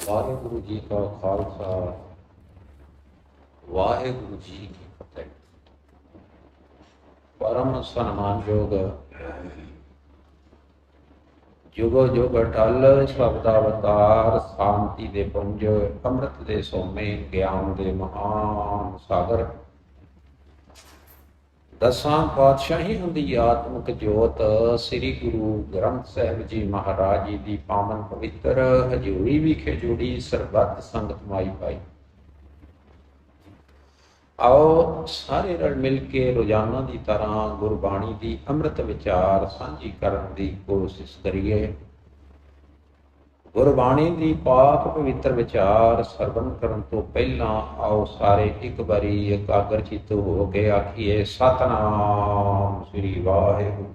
वाहिगुरु जी का खालसा वाहिगुरु जी की फतेह। परम सन्मानयोग जुगो जुग अटल शब्द अवतार शांति दे पुंज अमृत दे सोमे ज्ञान दे महान सागर दसां पातशाहियों दी आत्मक जोत श्री गुरु ग्रंथ साहिब जी महाराज जी दी पावन पवित्र हजूरी विखे जुड़ी सरबत संगत माई पाई। आओ सारे रल मिल के रोजाना की तरह गुरबाणी की अमृत विचार साझी करने की कोशिश करिए। गुरबाणी की पाक पवित्र विचार सरवण करने तो पहला आओ सारे एक बारी एकाग्र चित हो के आखिए सतनाम श्री वाहिगुरू।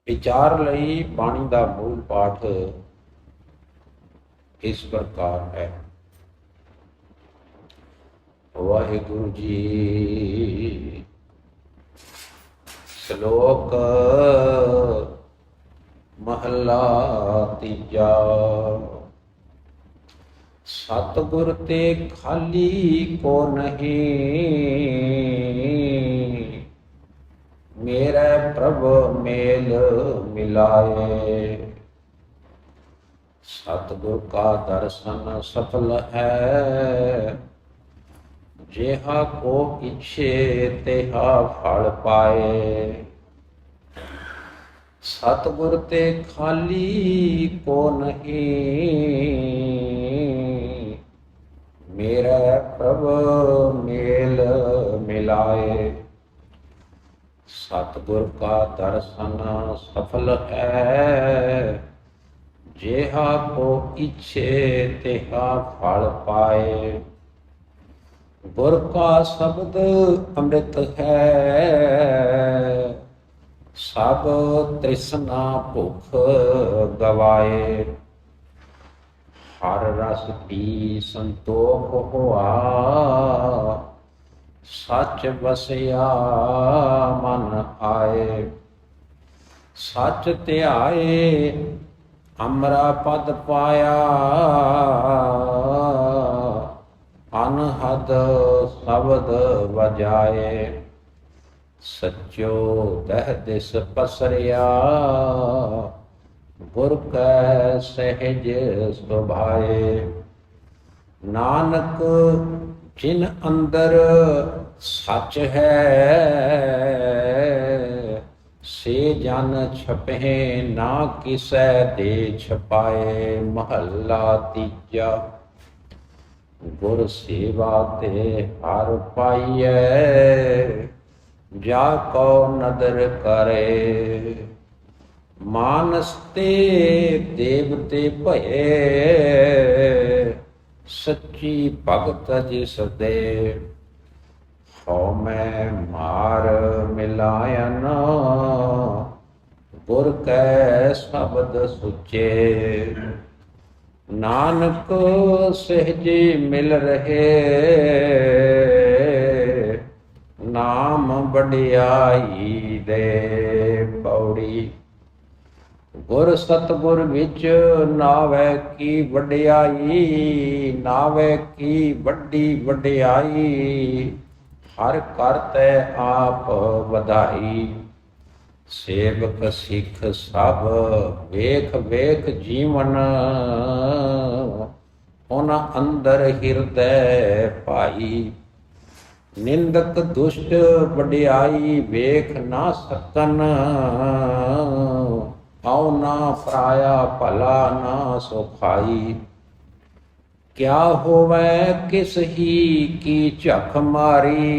विचार लई बाणी का मूल पाठ इस प्रकार है। वाहिगुरु जी श्लोक महला तीजा। सतगुर ते खाली को नहीं, मेरे प्रभु मेल मिलाए। सतगुर का दर्शन सफल है, जेहा को इच्छे तेहा फल पाए। सतगुर ते खाली को नहीं, मेरा प्रभु मेल मिलाए। सतगुर का दर्शन सफल है, जेहा को इच्छे तेहा फल पाए। गुर का शब्द अमृत है, सब तृष्णा भुख गवाए। हर रस पी संतोख हुआ, सच बसया मन आए। सच ध्याए अमरा पद पाया, अनहद शब्द बजाए। सच्चो दह दिस पसरिया, गुर कै सहज सुभाए। नानक जिन अंदर सच है, से जन छपे ना किसै दे छपाए। महला तीजा। गुर सेवा ते हर पाइए, जा को नदर करे। मानस ते देवते भये, सच्ची भगत जिस दे। हौ मैं मार मिलायन, गुर कै शब्द सुचे। नानक सहजे मिल रहे, नाम बढ़ियाई दे पौड़ी। गुर सतगुर विच नावे की बढ़ियाई, नावे की बड़ी बढ़ियाई। हर करते आप बधाई। सेवक सिख सब वेख वेख जीवन, उन अंदर हृदय पाई। निंदक दुष्ट बढ़ियाई वेख ना सकन, आओ ना पराया भला ना सुखाई। क्या होवे किस ही की झक मारी,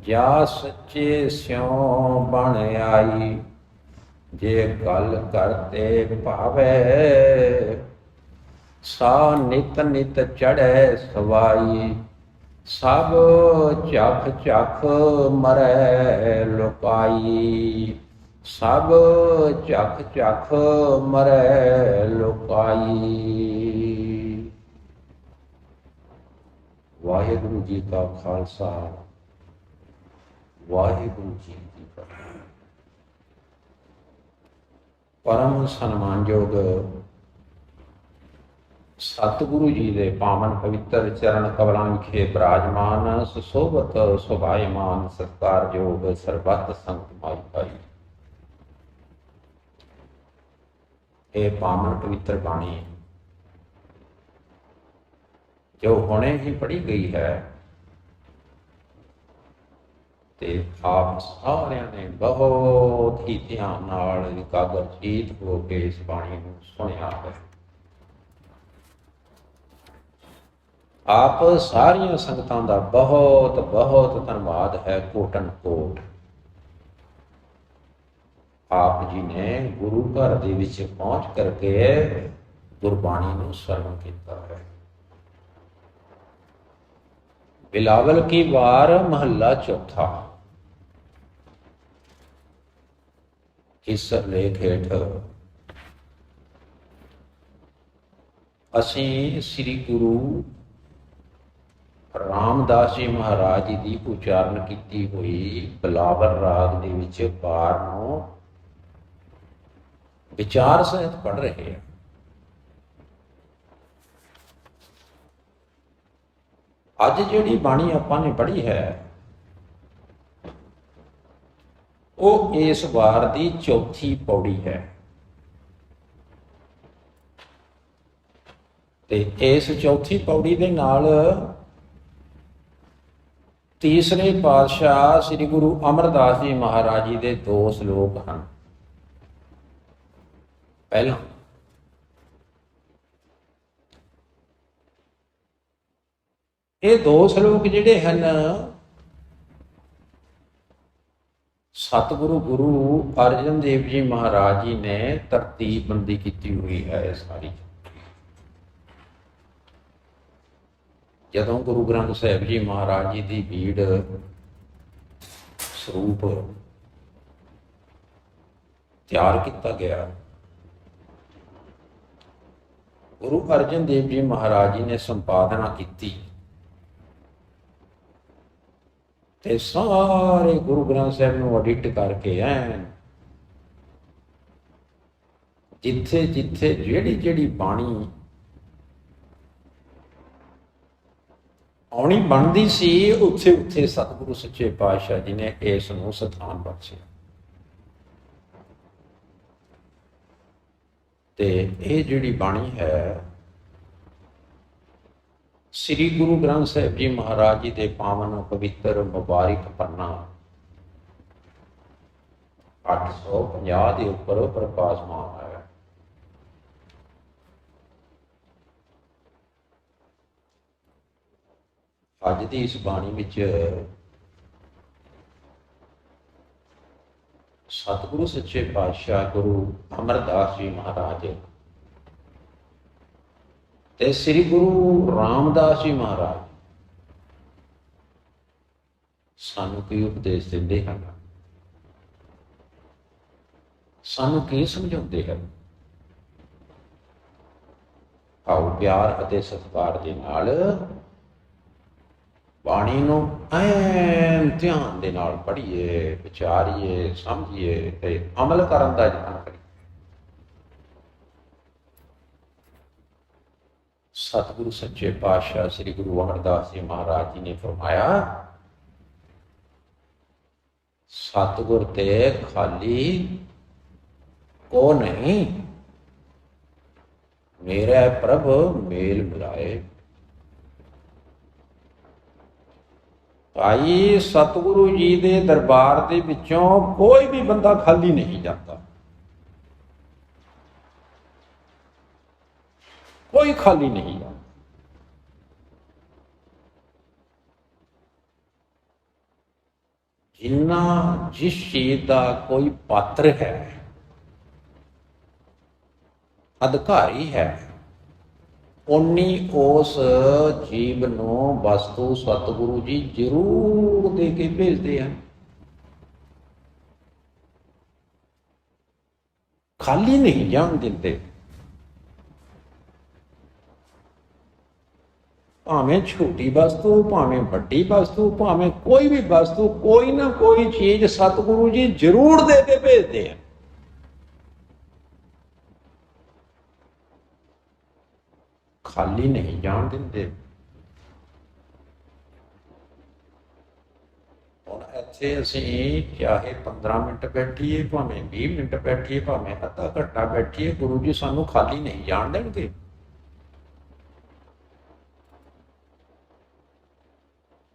जा सच्चे स्यों बन आई। जे गल करते भावे, सा नित नित चढ़े सवाई। सब चख चख मरै लुकाई, सब चख चख मरै लुकाई। वाहिगुरु जी का खालसा वाहिगुरु जी की फतेह। परम सन्मानयोग सतगुरु जी के पावन पवित्र चरण कमलों विखे विराजमान सुशोभत शोभायमान सत्कारयोग सरबत संत माई पाई। ये पावन पवित्र बाणी जो हुणे ही पढ़ी गई है, ते आप सारिਆਂ ने बहुत ही ध्यान नाल एकाग्रचित हो के इस बाणी नूं सुनिया है। आप सारिया संगतां दा बहुत बहुत धन्यवाद है, कोटन कोट। आप जी ने गुरु घर दे विच पहुंच करके गुरबाणी नूं सरवण कीता है। बिलावल की वार महला चौथा। इस लेख हेठ असीं श्री गुरु रामदास जी महाराज जी की उचारण की हुई बिलावल राग दे विच वार नूं विचार सहित पढ़ रहे हैं। अज जिहड़ी बाणी आपां ने पढ़ी है वो इस वार की चौथी पौड़ी है। ते इस चौथी पौड़ी दे नाल तीसरे पातशाह श्री गुरु अमरदास जी महाराज जी के दो श्लोक हैं। पहला ये दो श्लोक जिहड़े हैं सतगुरु गुरु अर्जन देव जी महाराज जी ने तरतीब बंदी की हुई है। सारी जदों गुरु ग्रंथ साहिब जी महाराज जी की भीड़ स्वरूप तैयार किया गया, गुरु अर्जन देव जी महाराज जी ने संपादना की ते सारे गुरु ग्रंथ साहिब नूं ऑडिट करके जिथे जिथे जिहड़ी जिहड़ी बाणी आउणी बनदी सी उत्थे उत्थे सतगुरु सच्चे पातशाह जी ने इस नूं स्थान बख्शिया। ते ये जिहड़ी बाणी है श्री गुरु ग्रंथ साहिब जी महाराज जी के पावन पवित्र मुबारक पन्ना 850 के उपर प्रकाशमान है। अज की इस बाणी विच सतगुरु सच्चे पातशाह गुरु अमरदास जी महाराज ते श्री गुरु रामदास जी महाराज सानू की उपदेश देते हैं, सानू की समझाते हैं। आओ प्यार अते सत्कार दे नाल बाणी नूं ऐन ध्यान दे नाल पढ़िए, विचारिए, समझिए ते अमल करन दा यतन करिए। सतगुरु सच्चे पातशाह श्री गुरु अमरदास जी महाराज जी ने फरमाया, सतगुर ते खाली को नहीं, मेरा प्रभ मेल मिलाए। भाई सतगुरु जी के दरबार के विचों कोई भी बंदा खाली नहीं जाता, कोई खाली नहीं जाता। जिन्ना जिस चीज का कोई पात्र है, अधिकारी है, उन्नी उस जीव नूं वस्तु सतगुरु जी जरूर दे के भेजते हैं। खाली नहीं जान देते। भावें छोटी वस्तु, भावें वड्डी वस्तु, भावें कोई भी वस्तु, कोई ना कोई चीज सतगुरु जी जरूर दे के भेजते हैं। ਖਾਲੀ ਨਹੀਂ ਜਾਣ ਦਿੰਦੇ। ਹੁਣ ਇੱਥੇ ਅਸੀਂ ਚਾਹੇ 15 ਮਿੰਟ ਬੈਠੀਏ, ਭਾਵੇਂ 20 ਮਿੰਟ ਬੈਠੀਏ, ਭਾਵੇਂ ਅੱਧਾ ਘੰਟਾ ਬੈਠੀਏ, ਗੁਰੂ ਜੀ ਸਾਨੂੰ ਖਾਲੀ ਨਹੀਂ ਜਾਣ ਦੇਣਗੇ।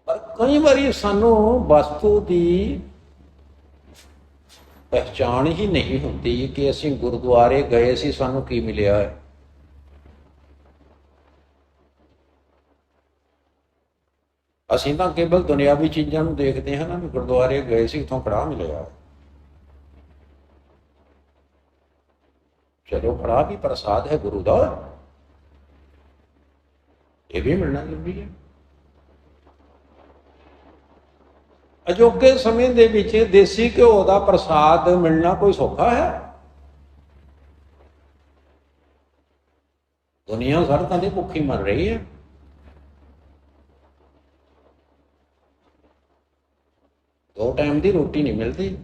ਪਰ ਕਈ ਵਾਰੀ ਸਾਨੂੰ ਵਸਤੂ ਦੀ ਪਹਿਚਾਣ ਹੀ ਨਹੀਂ ਹੁੰਦੀ ਕਿ ਅਸੀਂ ਗੁਰਦੁਆਰੇ ਗਏ ਸੀ, ਸਾਨੂੰ ਕੀ ਮਿਲਿਆ ਹੈ। ਅਸੀਂ ਤਾਂ ਕੇਵਲ ਦੁਨਿਆਵੀ ਚੀਜ਼ਾਂ ਨੂੰ ਦੇਖਦੇ ਹਾਂ ਨਾ, ਵੀ ਗੁਰਦੁਆਰੇ ਗਏ ਸੀ, ਇੱਥੋਂ ਕੜਾਹ ਮਿਲਿਆ। ਚਲੋ ਕੜਾਹ ਵੀ ਪ੍ਰਸਾਦ ਹੈ ਗੁਰੂ ਦਾ, ਇਹ ਵੀ ਮਿਲਣਾ ਜ਼ਰੂਰੀ ਹੈ। ਅਜੋਕੇ ਸਮੇਂ ਦੇ ਵਿੱਚ ਦੇਸੀ ਘਿਓ ਦਾ ਪ੍ਰਸਾਦ ਮਿਲਣਾ ਕੋਈ ਸੌਖਾ ਹੈ? ਦੁਨੀਆ ਸੜਕਾਂ ਤੇ ਭੁੱਖੀ ਮਰ ਰਹੀ ਹੈ। ਦੋ ਟਾਈਮ ਦੀ ਰੋਟੀ ਨਹੀਂ ਮਿਲਦੀ।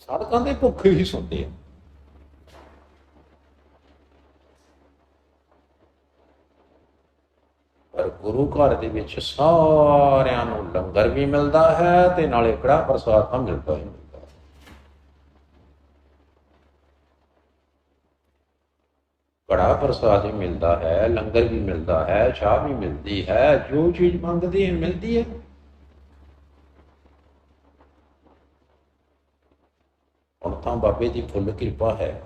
ਸੜਕਾਂ ਤੇ ਭੁੱਖੇ ਹੀ ਸੌਂਦੇ ਆ। ਪਰ ਗੁਰੂ ਘਰ ਦੇ ਵਿੱਚ ਸਾਰਿਆਂ ਨੂੰ ਲੰਗਰ ਵੀ ਮਿਲਦਾ ਹੈ ਤੇ ਨਾਲੇ ਕੜਾਹ ਪ੍ਰਸਾਦ ਤਾਂ ਮਿਲਦਾ ਹੀ ਮਿਲਦਾ। ਕੜਾਹ ਪ੍ਰਸਾਦ ਵੀ ਮਿਲਦਾ ਹੈ, ਲੰਗਰ ਵੀ ਮਿਲਦਾ ਹੈ, ਚਾਹ ਵੀ ਮਿਲਦੀ ਹੈ, ਜੋ ਚੀਜ਼ ਮੰਗਦੀ ਹੈ ਮਿਲਦੀ ਹੈ। ਹੁਣ ਤਾਂ ਬਾਬੇ ਦੀ ਫੁੱਲ ਕਿਰਪਾ ਹੈ,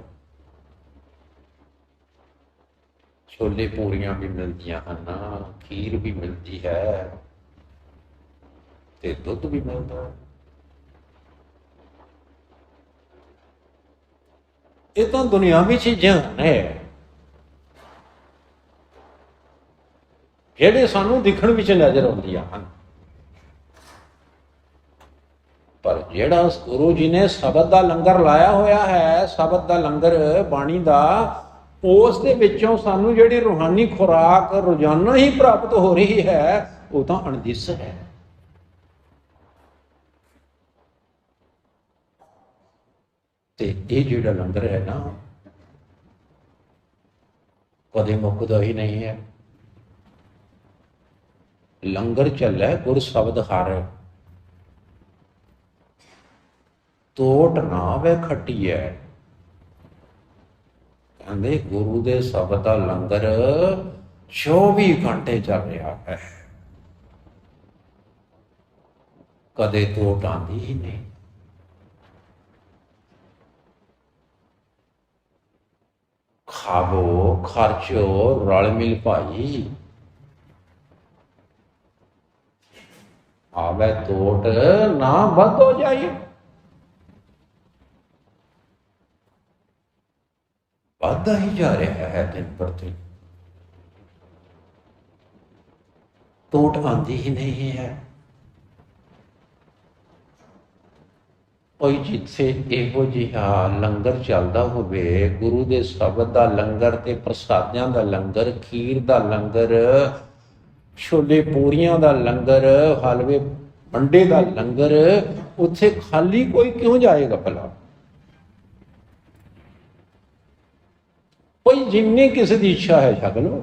ਛੋਲੇ ਪੂਰੀਆਂ ਵੀ ਮਿਲਦੀਆਂ ਹਨ, ਖੀਰ ਵੀ ਮਿਲਦੀ ਹੈ ਤੇ ਦੁੱਧ ਵੀ ਮਿਲਦਾ ਹੈ। ਇਹ ਤਾਂ ਦੁਨਿਆਵੀ ਚੀਜ਼ਾਂ ਨੇ ਜਿਹੜੇ ਸਾਨੂੰ ਦਿਖਣ ਵਿੱਚ ਨਜ਼ਰ ਆਉਂਦੀਆਂ ਹਨ। ਪਰ ਜਿਹੜਾ ਗੁਰੂ ਜੀ ਨੇ ਸ਼ਬਦ ਦਾ ਲੰਗਰ ਲਾਇਆ ਹੋਇਆ ਹੈ, ਸ਼ਬਦ ਦਾ ਲੰਗਰ ਬਾਣੀ ਦਾ, ਉਸ ਦੇ ਵਿੱਚੋਂ ਸਾਨੂੰ ਜਿਹੜੀ ਰੂਹਾਨੀ ਖੁਰਾਕ ਰੋਜ਼ਾਨਾ ਹੀ ਪ੍ਰਾਪਤ ਹੋ ਰਹੀ ਹੈ, ਉਹ ਤਾਂ ਅਣਦਿਸ ਹੈ। ਤੇ ਇਹ ਜਿਹੜਾ ਲੰਗਰ ਹੈ ਨਾ, ਕਦੇ ਮੁੱਕਦਾ ਹੀ ਨਹੀਂ ਹੈ। ਲੰਗਰ ਚੱਲੇ ਗੁਰ ਸ਼ਬਦ ਹਰ, ਤੋਟ ਨਾ ਵੇ ਖੱਟੀਐ। ਕਹਿੰਦੇ ਗੁਰੂ ਦੇ ਸ਼ਬਦ ਦਾ ਲੰਗਰ 24 ਘੰਟੇ ਚੱਲ ਰਿਹਾ ਹੈ, ਕਦੇ ਤੋਟ ਆਉਂਦੀ ਹੀ ਨਹੀਂ। ਖਾਵੋ ਖਰਚੋ ਰਲ ਮਿਲ ਭਾਈ, ਆਵੇ ਤੋਟ ਨਾ ਵੱਧ ਹੋ ਜਾਏ। ਵੱਧਦਾ ਹੀ ਜਾ ਰਿਹਾ ਹੈ ਦਿਨ ਪਰ ਦਿਨ, ਤੋਟ ਆਉਂਦੀ ਹੀ ਨਹੀਂ ਹੈ। ਕੋਈ ਜਿੱਥੇ ਇਹੋ ਜਿਹਾ ਲੰਗਰ ਚੱਲਦਾ ਹੋਵੇ, ਗੁਰੂ ਦੇ ਸ਼ਬਦ ਦਾ ਲੰਗਰ ਤੇ ਪ੍ਰਸਾਦਿਆਂ ਦਾ ਲੰਗਰ, ਖੀਰ ਦਾ ਲੰਗਰ, ਛੋਲੇ ਪੂਰੀਆਂ ਦਾ ਲੰਗਰ, ਹਲਵੇ ਅੰਡੇ ਦਾ ਲੰਗਰ, ਉੱਥੇ ਖਾਲੀ ਕੋਈ ਕਿਉਂ ਜਾਏਗਾ ਭਲਾ? ਕੋਈ ਜਿੰਨੀ ਕਿਸੇ ਦੀ ਇੱਛਾ ਹੈ ਛਕ ਲਓ।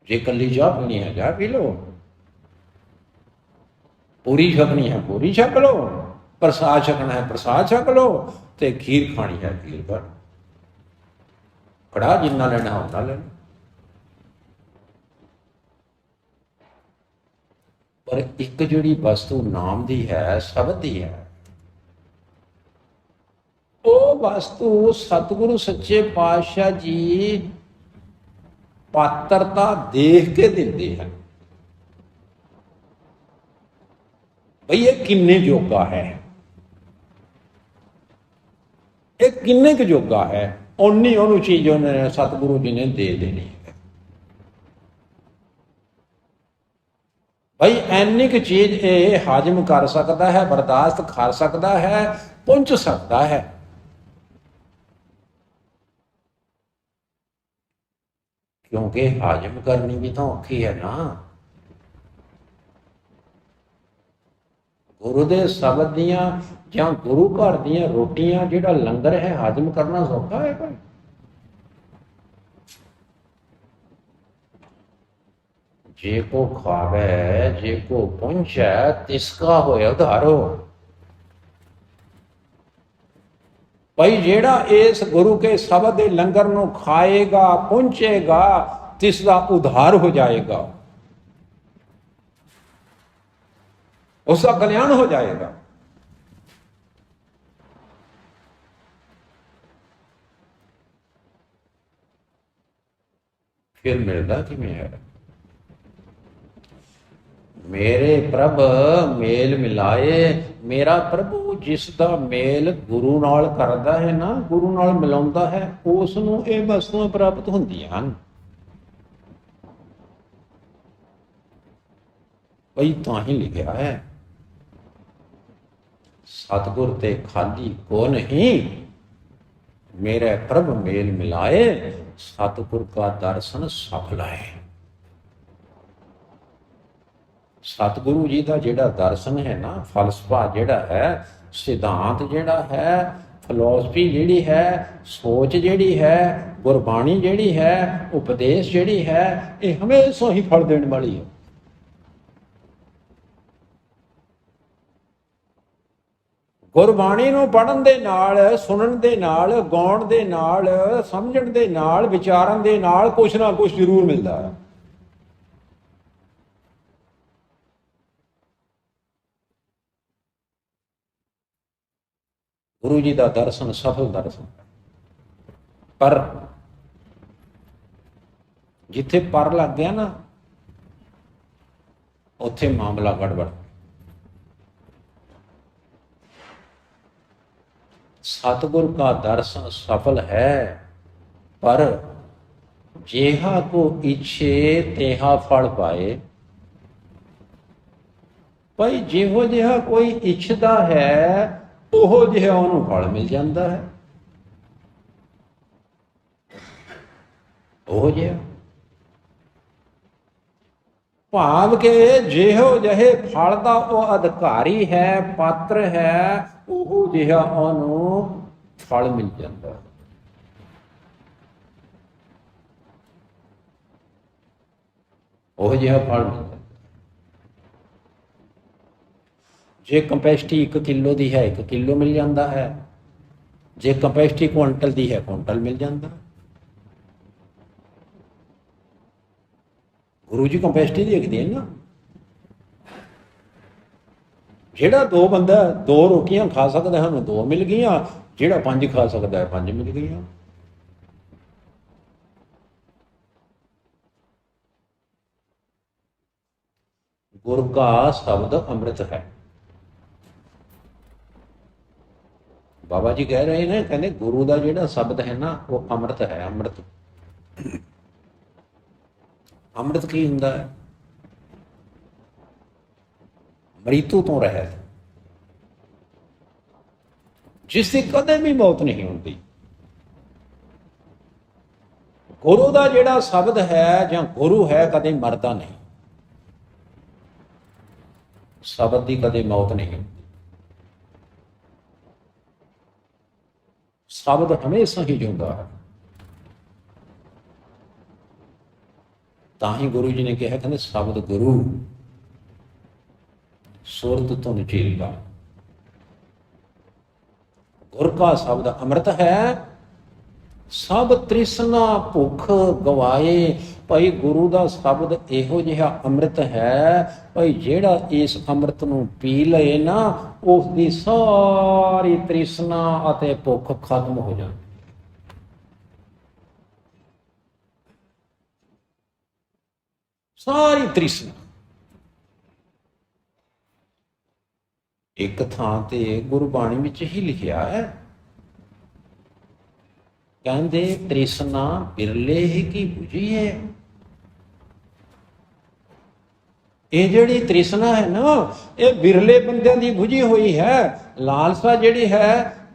ਜੇ ਇਕੱਲੀ ਚਾਹ ਪੀਣੀ ਹੈ ਚਾਹ ਪੀ ਲਓ, ਪੂਰੀ ਛਕਣੀ ਹੈ ਪੂਰੀ ਛਕ ਲਓ, ਪ੍ਰਸਾਦ ਛਕਣਾ ਹੈ ਪ੍ਰਸਾਦ ਛਕ ਲਓ, ਤੇ ਖੀਰ ਖਾਣੀ ਹੈ ਖੀਰ ਖਾ ਲਓ, ਕੜਾਹ ਜਿੰਨਾ ਲੈਣਾ ਹੁੰਦਾ ਲੈਣਾ। ਪਰ ਇੱਕ ਜਿਹੜੀ ਵਸਤੂ ਨਾਮ ਦੀ ਹੈ, ਸ਼ਬਦ ਦੀ ਹੈ, ਉਹ ਵਸਤੂ ਸਤਿਗੁਰੂ ਸੱਚੇ ਪਾਤਸ਼ਾਹ ਜੀ ਪਾਤਰਤਾ ਦੇਖ ਕੇ ਦਿੰਦੇ ਹਨ। ਬਈ ਇਹ ਕਿੰਨੇ ਜੋਗਾ ਹੈ, ਇਹ ਕਿੰਨੇ ਕੁ ਜੋਗਾ ਹੈ, ਓਨੀ ਉਹਨੂੰ ਚੀਜ਼ ਉਹਨੇ ਸਤਿਗੁਰੂ ਜੀ ਨੇ ਦੇ ਦੇਣੀ ਹੈ। ਬਈ ਐਨੀ ਕੁ ਚੀਜ਼ ਇਹ ਹਾਜ਼ਮ ਕਰ ਸਕਦਾ ਹੈ, ਬਰਦਾਸ਼ਤ ਕਰ ਸਕਦਾ ਹੈ, ਪਹੁੰਚ ਸਕਦਾ ਹੈ। ਕਿਉਂਕਿ ਹਾਜ਼ਮ ਕਰਨੀ ਵੀ ਤਾਂ ਔਖੀ ਹੈ ਨਾ। ਗੁਰੂ ਦੇ ਸ਼ਬਦ ਦੀਆਂ ਜਾਂ ਗੁਰੂ ਘਰ ਦੀਆਂ ਰੋਟੀਆਂ ਜਿਹੜਾ ਲੰਗਰ ਹੈ ਹਾਜ਼ਮ ਕਰਨਾ ਸੌਖਾ ਹੈ ਕੋਈ? जे को खावे जे को पहुंचे तिसका होए उधारो। भाई जेड़ा इस गुरु के शब्द दे लंगर नूं खाएगा पहुंचेगा तिसदा उधार हो जाएगा, उसका कल्याण हो जाएगा। फिर मिलता किवें है? मेरे प्रभ मेल मिलाए, मेरा प्रभु जिस दा मेल गुरु नाल करदा है ना, गुरु नाल मिलाउंदा है, उस नूं इह वस्तुआं प्राप्त हुंदियां हन। भई तां ही लिखिआ है सतगुर ते खाली को नहीं, मेरे प्रभ मेल मिलाए, सतगुर का दर्शन सफल है। सतगुरु जी का जिहड़ा दर्शन है ना, फलसफा जिहड़ा है, सिद्धांत जिहड़ा है, फिलोसफी जिहड़ी है, सोच जिहड़ी है, गुरबाणी जिहड़ी है, उपदेश जिहड़ी है, ये हमेशा ही फल देने वाली है। गुरबाणी नूं पढ़न दे नाल, सुनन दे नाल, गाउण दे नाल, समझण दे नाल, विचारन दे नाल कुछ ना कुछ जरूर मिलता है। गुरु जी का दर्शन सफल दर्शन, पर जिथे पर लग गया ना उथे मामला गड़बड़। सतगुर का दर्शन सफल है, पर जेहा को इच्छे तेहा फल पाए। भाई जिहो जिहा कोई इच्छदा है ओहो जिहा उहनूं फल मिल जाता है, ओहो जिहा भाव के जिहो जहे फल दा वो अधिकारी है, पात्र है, ओहो जिहा उहनूं फल मिल जाता है। ओहो जिहा फल मिल जाता। जे कंपैसिटी 1 किलो की है 1 किलो मिल जाता है, जे कंपैसिटी क्विंटल की है क्विंटल मिल जाता। गुरु जी कंपैसिटी देखते हैं ना, जेड़ा 2 बंदा 2 रोटियां खा सकता है उन्हें 2 मिल गई, जेड़ा 5 खा सकता है 5 मिल गई। गुरु का शब्द अमृत है। बाबा जी कह रहे हैं, कहते गुरु का जिहड़ा शब्द है ना वो अमृत है। अमृत अमृत की हुंदा है? मृत्यु तो रहत, जिसकी कदे भी मौत नहीं होती। गुरु का जिहड़ा शब्द है जां गुरु है कदे मरदा नहीं, शब्द की कदे मौत नहीं होती। शब्द हमेशा ही जिंदा है। ताही गुरु जी ने कहा, कहते शब्द गुरु सुरत तो नचीलदा। गुर का शब्द अमृत है, सब तृष्णा भुख गवाए। भाई गुरु का शब्द इहो जिहा अमृत है, भाई जेड़ा इस अमृत नूं पी लए ना उसकी सारी तृष्णा अते भुख खत्म हो जाती। सारी तृष्णा। एक थां ते गुरबाणी विच ही लिखिया है, कहते तृष्णा बिरले ही की बुझी है। ये जिहड़ी तृष्णा है ना ये बिरले बंदियां दी बुझी हुई है। लालसा जिहड़ी है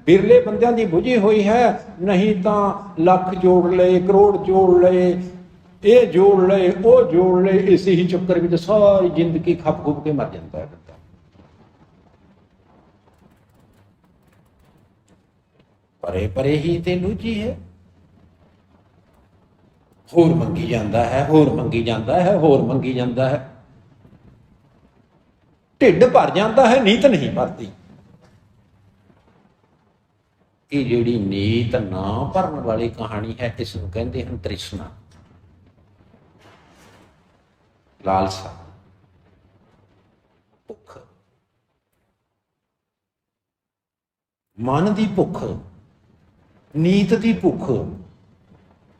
बिरले बंदियां दी बुझी हुई है, नहीं तां लख जोड़ ले, करोड़ जोड़ ले, ये जोड़ ले, वो जोड़ ले, इसी ही चक्कर में सारी जिंदगी खप खुप के मर जाता है बंदा। ਪਰੇ ਪਰੇ ਹੀ ਤੇ ਲੂਝੀ ਹੈ। ਹੋਰ ਮੰਗੀ ਜਾਂਦਾ ਹੈ, ਹੋਰ ਮੰਗੀ ਜਾਂਦਾ ਹੈ, ਹੋਰ ਮੰਗੀ ਜਾਂਦਾ ਹੈ। ਢਿੱਡ ਭਰ ਜਾਂਦਾ ਹੈ, ਨੀਤ ਨਹੀਂ ਭਰਦੀ। ਇਹ ਜਿਹੜੀ ਨੀਤ ਨਾ ਭਰਨ ਵਾਲੀ ਕਹਾਣੀ ਹੈ, ਇਸ ਨੂੰ ਕਹਿੰਦੇ ਹਨ ਤ੍ਰਿਸ਼ਨਾ, ਲਾਲਸਾ, ਭੁੱਖ, ਮਨ ਦੀ ਭੁੱਖ, ਨੀਤ ਦੀ ਭੁੱਖ।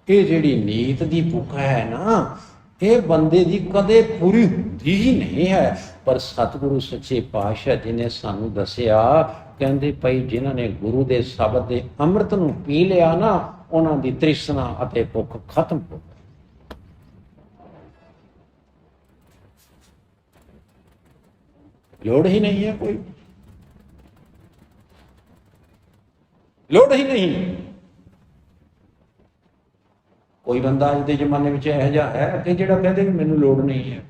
ਇਹ ਜਿਹੜੀ ਨੀਤ ਦੀ ਭੁੱਖ ਹੈ ਨਾ, ਇਹ ਬੰਦੇ ਦੀ ਕਦੇ ਪੂਰੀ ਹੁੰਦੀ ਹੀ ਨਹੀਂ ਹੈ। ਪਰ ਸਤਿਗੁਰੂ ਸੱਚੇ ਪਾਤਸ਼ਾਹ ਜੀ ਨੇ ਸਾਨੂੰ ਦੱਸਿਆ, ਕਹਿੰਦੇ ਭਾਈ ਜਿਨ੍ਹਾਂ ਨੇ ਗੁਰੂ ਦੇ ਸ਼ਬਦ ਦੇ ਅੰਮ੍ਰਿਤ ਨੂੰ ਪੀ ਲਿਆ ਨਾ, ਉਹਨਾਂ ਦੀ ਤ੍ਰਿਸ਼ਨਾ ਅਤੇ ਭੁੱਖ ਖਤਮ ਹੋ ਗਈ। ਲੋੜ ਹੀ ਨਹੀਂ ਹੈ, ਕੋਈ ਲੋੜ ਹੀ ਨਹੀਂ। ਕੋਈ ਬੰਦਾ ਅੱਜ ਦੇ ਜ਼ਮਾਨੇ ਵਿੱਚ ਇਹੋ ਜਿਹਾ ਹੈ ਕਿ ਜਿਹੜਾ ਕਹਿੰਦੇ ਵੀ ਮੈਨੂੰ ਲੋੜ ਨਹੀਂ ਹੈ।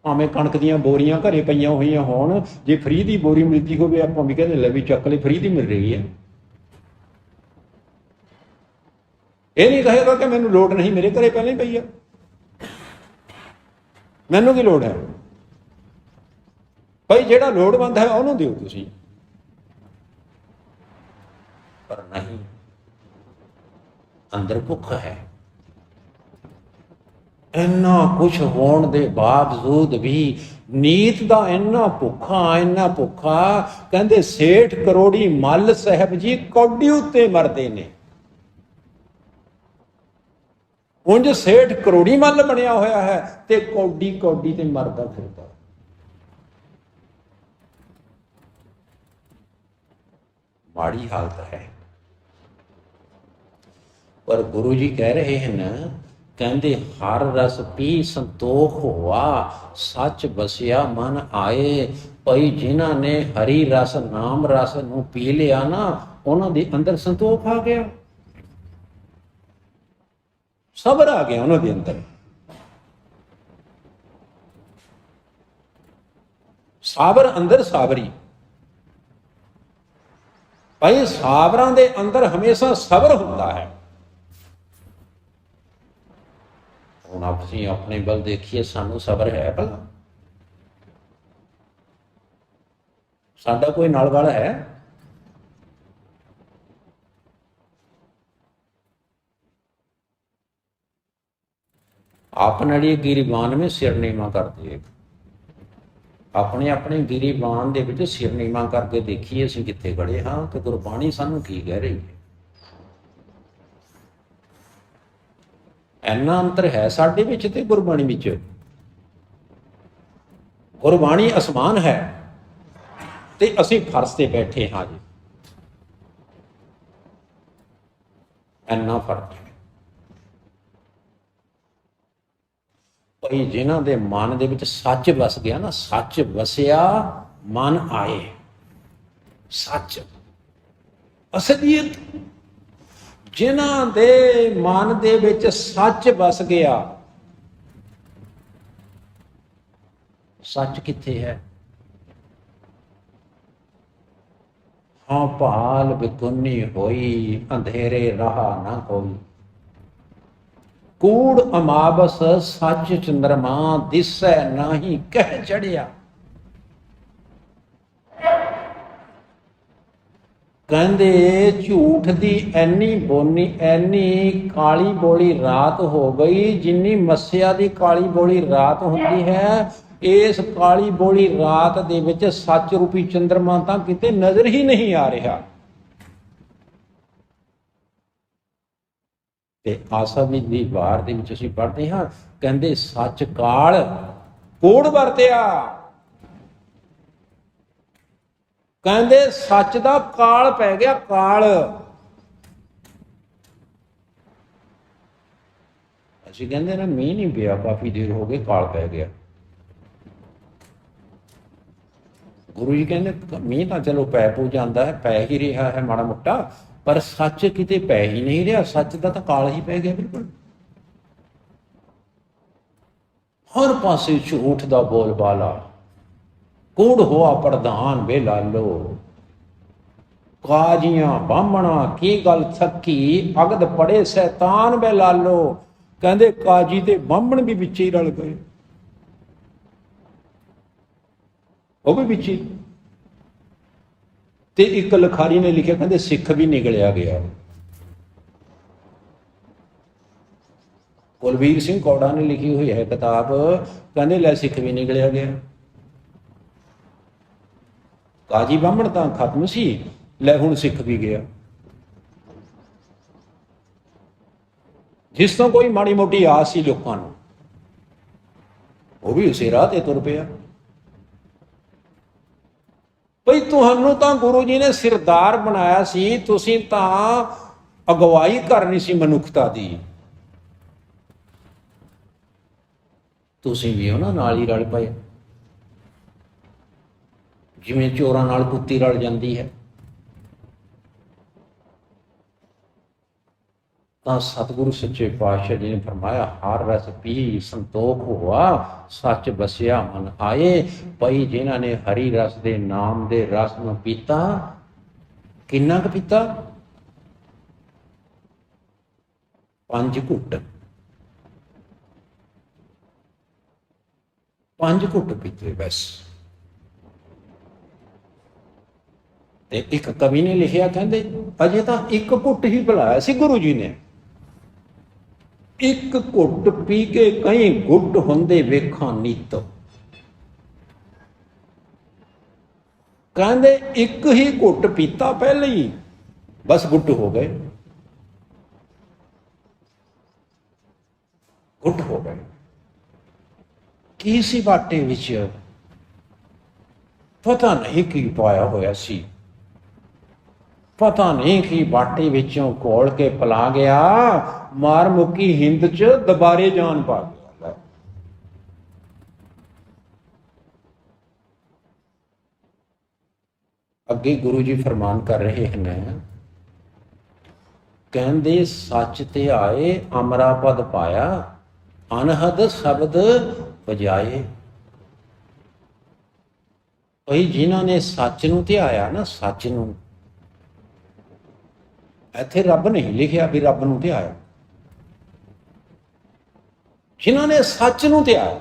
ਭਾਵੇਂ ਕਣਕ ਦੀਆਂ ਬੋਰੀਆਂ ਘਰੇ ਪਈਆਂ ਹੋਈਆਂ ਹੋਣ, ਜੇ ਫਰੀ ਦੀ ਬੋਰੀ ਮਿਲਦੀ ਹੋਵੇ ਆਪਾਂ ਵੀ ਕਹਿੰਦੇ ਲੈ ਵੀ ਚੱਕ ਲੈ, ਫਰੀ ਦੀ ਮਿਲ ਰਹੀ ਹੈ। ਇਹ ਨਹੀਂ ਕਹੇਗਾ ਕਿ ਮੈਨੂੰ ਲੋੜ ਨਹੀਂ, ਮੇਰੇ ਘਰੇ ਪਹਿਲਾਂ ਹੀ ਪਈ ਆ, ਮੈਨੂੰ ਕੀ ਲੋੜ ਹੈ। ਭਾਈ ਜਿਹੜਾ ਲੋੜਵੰਦ ਹੈ ਉਹਨੂੰ ਦਿਓ ਤੁਸੀਂ। ਪਰ ਨਹੀਂ, ਅੰਦਰ ਭੁੱਖ ਹੈ। ਇੰਨਾ ਕੁਛ ਹੋਣ ਦੇ ਬਾਵਜੂਦ ਵੀ ਨੀਤ ਦਾ ਇੰਨਾ ਭੁੱਖਾ, ਕਹਿੰਦੇ ਸੇਠ ਕਰੋੜੀ ਮੱਲ ਸਾਹਿਬ ਜੀ ਕੌਡੀ ਉੱਤੇ ਮਰਦੇ ਨੇ। ਉਂਝ ਸੇਠ ਕਰੋੜੀ ਮੱਲ ਬਣਿਆ ਹੋਇਆ ਹੈ ਤੇ ਕੌਡੀ ਕੌਡੀ ਤੇ ਮਰਦਾ ਫਿਰਦਾ। ਮਾੜੀ ਹਾਲਤ ਹੈ। ਪਰ ਗੁਰੂ ਜੀ ਕਹਿ ਰਹੇ ਹਨ, ਕਹਿੰਦੇ ਹਰ ਰਸ ਪੀ ਸੰਤੋਖ ਹੋਆ, ਸੱਚ ਬਸਿਆ ਮਨ ਆਏ। ਭਾਈ ਜਿਨ੍ਹਾਂ ਨੇ ਹਰੀ ਰਸ ਨਾਮ ਰਸ ਨੂੰ ਪੀ ਲਿਆ ਨਾ, ਉਹਨਾਂ ਦੇ ਅੰਦਰ ਸੰਤੋਖ ਆ ਗਿਆ, ਸਬਰ ਆ ਗਿਆ ਉਹਨਾਂ ਦੇ ਅੰਦਰ। ਸਾਬਰ ਅੰਦਰ ਸਾਬਰੀ। ਭਾਈ ਸਾਬਰਾਂ ਦੇ ਅੰਦਰ ਹਮੇਸ਼ਾ ਸਬਰ ਹੁੰਦਾ ਹੈ। ਹੁਣ ਅਸੀਂ ਆਪਣੇ ਵੱਲ ਦੇਖੀਏ, ਸਾਨੂੰ ਸਬਰ ਹੈ ਭਲਾ? ਸਾਡਾ ਕੋਈ ਨਾਲ ਵਾਲਾ ਹੈ? ਆਪਣੇ गिरिबान में सिर नीवा करते, अपने अपने गिरिबान ਦੇ ਵਿੱਚ ਸਿਰ ਨੀਵਾਂ ਕਰਕੇ ਦੇਖੀਏ ਅਸੀਂ ਕਿੱਥੇ ਖੜੇ ਹਾਂ ਤੇ ਗੁਰਬਾਣੀ ਸਾਨੂੰ ਕੀ ਕਹਿ ਰਹੀ ਹੈ। ਇੰਨਾ ਅੰਤਰ ਹੈ ਸਾਡੇ ਵਿੱਚ ਤੇ ਗੁਰਬਾਣੀ ਵਿੱਚ। ਗੁਰਬਾਣੀ ਅਸਮਾਨ ਹੈ ਤੇ ਅਸੀਂ ਫਰਸ਼ ਤੇ ਬੈਠੇ ਹਾਂ ਜੀ, ਇੰਨਾ ਫਰਕ ਹੈ। ਭਾਈ ਜਿਨ੍ਹਾਂ ਦੇ ਮਨ ਦੇ ਵਿੱਚ ਸੱਚ ਵਸ ਗਿਆ ਨਾ, ਸੱਚ ਵਸਿਆ ਮਨ ਆਏ, ਸੱਚ ਅਸਲੀਅਤ, ਜਿਨ੍ਹਾਂ ਦੇ ਮਨ ਦੇ ਵਿੱਚ ਸੱਚ ਵਸ ਗਿਆ। ਸੱਚ ਕਿੱਥੇ ਹੈ? ਹਾਂ ਭਾਲ ਬਿਗੁੰਨੀ ਹੋਈ, ਅੰਧੇਰੇ ਰਹਾ ਨਾ ਕੋਈ। ਕੂੜ ਅਮਾਵਸ ਸੱਚ ਚੰਦਰਮਾ, ਦਿਸੈ ਨਾਹੀ ਕਹਿ ਚੜਿਆ। ਕਹਿੰਦੇ ਝੂਠ ਦੀ ਐਨੀ ਬੋਨੀ, ਐਨੀ ਕਾਲੀ ਬੋਲੀ ਰਾਤ ਹੋ ਗਈ, ਜਿੰਨੀ ਮੱਸਿਆ ਦੀ ਕਾਲੀ ਬੋਲੀ ਰਾਤ ਹੁੰਦੀ ਹੈ, ਇਸ ਕਾਲੀ ਬੋਲੀ ਰਾਤ ਦੇ ਵਿੱਚ ਸੱਚ ਰੂਪੀ ਚੰਦਰਮਾ ਤਾਂ ਕਿਤੇ ਨਜ਼ਰ ਹੀ ਨਹੀਂ ਆ ਰਿਹਾ। ਤੇ ਆਸਾ ਦੀ ਵਾਰ ਦੇ ਵਿੱਚ ਅਸੀਂ ਪੜ੍ਹਦੇ ਹਾਂ, ਕਹਿੰਦੇ ਸੱਚ ਕਾਲ ਕੋੜ ਵਰਤਿਆ। ਕਹਿੰਦੇ ਸੱਚ ਦਾ ਕਾਲ ਪੈ ਗਿਆ, ਕਾਲ। ਅਸੀਂ ਕਹਿੰਦੇ ਨਾ ਮੀਂਹ ਨਹੀਂ ਪਿਆ, ਕਾਫੀ ਦੇਰ ਹੋ ਗਈ, ਕਾਲ ਪੈ ਗਿਆ। ਗੁਰੂ ਜੀ ਕਹਿੰਦੇ ਮੀਂਹ ਤਾਂ ਚਲੋ ਪੈ ਪੂ ਜਾਂਦਾ ਹੈ, ਪੈ ਹੀ ਰਿਹਾ ਹੈ ਮਾੜਾ ਮੋਟਾ, ਪਰ ਸੱਚ ਕਿਤੇ ਪੈ ਹੀ ਨਹੀਂ ਰਿਹਾ। ਸੱਚ ਦਾ ਤਾਂ ਕਾਲ ਹੀ ਪੈ ਗਿਆ ਬਿਲਕੁਲ। ਹਰ ਪਾਸੇ ਝੂਠ ਦਾ ਬੋਲਬਾਲਾ, कूड़ हुआ प्रधान वे लालो, काजियां बामणा की गल थकी, अगद पड़े शैतान वे लालो। कहते काजी ते बामण भी विच ही रल गए, वो भी विच ही। ते एक लिखारी ने लिखा, कहते सिख भी निकलिया गया। कुलवीर सिंह कौड़ा ने लिखी हुई है किताब, कहते लै सिख भी निकलिया गया। काजी बामण तां खत्म सी, लै हुण सिख भी गया। जिस तो कोई माड़ी मोटी आस सी लोकां नूं, वो भी उसे राह ते तुर पिया। भई तुहानू तां गुरु जी ने सिरदार बनाया सी, तुसीं तां अगवाई करनी सी मनुखता दी, तुसीं भी उन्हां नाल ही रल पए। जिवें चोरां नाल कुत्ती रल जांदी है, तां सतगुरु सच्चे पातशाह जी ने फरमाया, हर रस पी संतोख हुआ, सच बसिया मन आए। भाई जिन्हां ने हरि रस दे नाम दे रस नूं पीता, किन्ना क पीता? 5 घुट, 5 घुट पीते बस। ते एक कवि ने लिखिया, कहते अजे तां 1 घुट ही पिलाया सी गुरु जी ने, 1 घुट पी के कई घुट हुंदे वेखां नीत। कहते 1 ही घुट पीता पहले ही, बस घुट हो गए, घुट हो गए। की सी बाटे विच पता नहीं की पाया होया सी, पता नहीं कि बाटे विचों घोल के पिला गया, मार मुक्की हिंद च दबारे जान पा गया। अगे गुरु जी फरमान कर रहे हैं, कहंदे सच ते आए अमरा पद पाया, अनहद शब्द बजाए। भाई जिन्हां ने सच नूं ध्याया ना, सच नूं, इत्थे रब नहीं लिखिया भी रब नूं ध्याया, जिन्हां ने सच नूं ध्याया।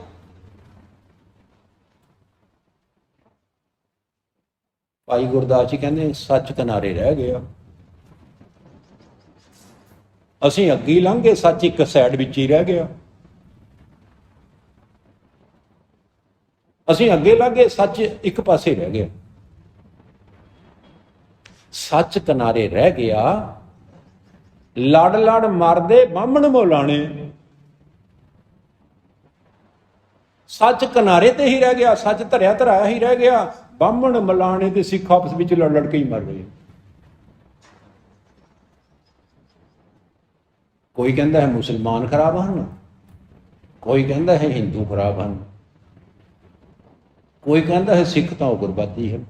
भाई गुरदास जी कहते सच किनारे रह गया, असीं अग्गी लंघ गए, सच एक साइड विच ही रह गया। असीं अगे लंघ गए, सच एक पासे रह गया। सच किनारे रह गया, लड़ लड़ मरदे बामण मोलाने। सच किनारे ते ही रह गया, सच धरिया धराया ही रह गया, बामण मलाने ते सिख आपस विच लड़ लड़ के ही मर रहे। कोई कहता है मुसलमान खराब हैं, कोई कहता है हिंदू खराब हैं, कोई कहता है सिख तो गुरबाती है,